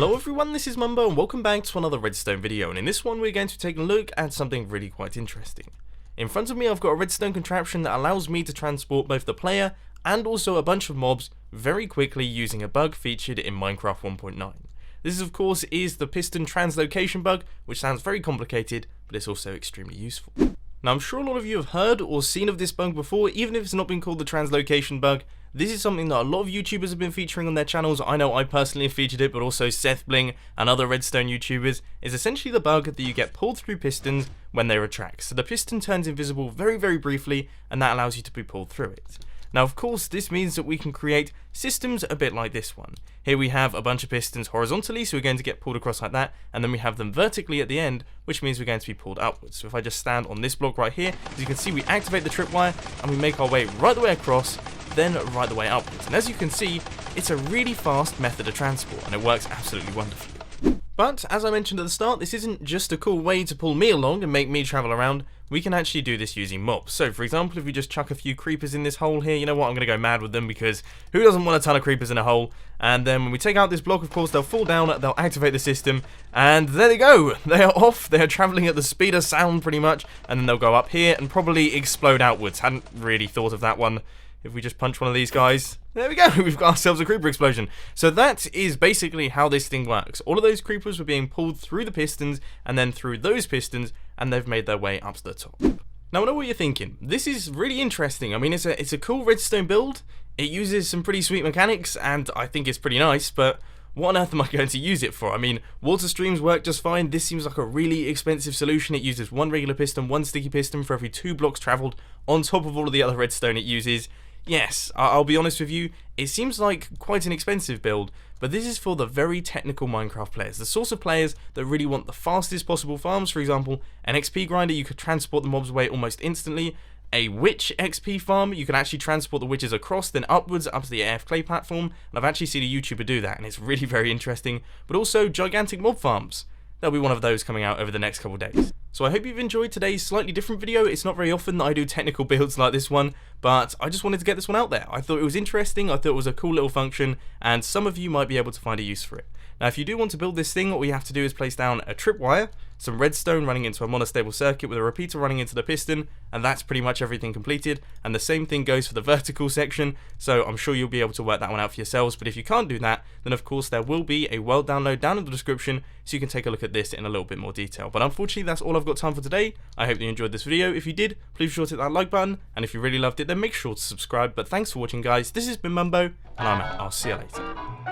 Hello everyone, this is Mumbo and welcome back to another Redstone video, and in this one we're going to take a look at something really quite interesting. In front of me I've got a redstone contraption that allows me to transport both the player and also a bunch of mobs very quickly using a bug featured in Minecraft 1.9. This of course is the piston translocation bug, which sounds very complicated but it's also extremely useful. Now I'm sure a lot of you have heard or seen of this bug before, even if it's not been called the translocation bug. This is something that a lot of YouTubers have been featuring on their channels. I know I personally have featured it, but also Seth Bling and other redstone YouTubers. Is essentially the bug that you get pulled through pistons when they retract. So the piston turns invisible very briefly, and that allows you to be pulled through it. Now of course this means that we can create systems a bit like this one. Here we have a bunch of pistons horizontally, so we're going to get pulled across like that, and then we have them vertically at the end, which means we're going to be pulled upwards. So if I just stand on this block right here, as you can see we activate the tripwire and we make our way right the way across, then right the way upwards. And as you can see, it's a really fast method of transport and it works absolutely wonderfully. But as I mentioned at the start, this isn't just a cool way to pull me along and make me travel around. We can actually do this using mobs. So for example, if we just chuck a few creepers in this hole here, you know what, I'm going to go mad with them because who doesn't want a ton of creepers in a hole? And then when we take out this block, of course, they'll fall down, they'll activate the system, and there they go. They are off, they are traveling at the speed of sound pretty much, and then they'll go up here and probably explode outwards. Hadn't really thought of that one. If we just punch one of these guys, there we go, we've got ourselves a creeper explosion. So that is basically how this thing works. All of those creepers were being pulled through the pistons, and then through those pistons, and they've made their way up to the top. Now I know what you're thinking, this is really interesting. I mean, it's a cool redstone build, it uses some pretty sweet mechanics, and I think it's pretty nice, but what on earth am I going to use it for? I mean, water streams work just fine. This seems like a really expensive solution. It uses one regular piston, one sticky piston for every 2 blocks traveled, on top of all of the other redstone it uses. Yes, I'll be honest with you, it seems like quite an expensive build, but this is for the very technical Minecraft players, the sorts of players that really want the fastest possible farms. For example, an XP grinder, you could transport the mobs away almost instantly. A witch XP farm, you can actually transport the witches across, then upwards up to the AF clay platform, and I've actually seen a YouTuber do that, and it's really very interesting. But also gigantic mob farms. There'll be one of those coming out over the next couple of days. So I hope you've enjoyed today's slightly different video. It's not very often that I do technical builds like this one, but I just wanted to get this one out there. I thought it was interesting, I thought it was a cool little function, and some of you might be able to find a use for it. Now if you do want to build this thing, what we have to do is place down a tripwire, some redstone running into a monostable circuit with a repeater running into the piston, and that's pretty much everything completed. And the same thing goes for the vertical section, so I'm sure you'll be able to work that one out for yourselves. But if you can't do that, then of course there will be a world download down in the description, so you can take a look at this in a little bit more detail. But unfortunately that's all I've got time for today. I hope you enjoyed this video. If you did, please be sure to hit that like button, and if you really loved it then make sure to subscribe. But thanks for watching guys, this has been Mumbo, and I'm out. I'll see you later.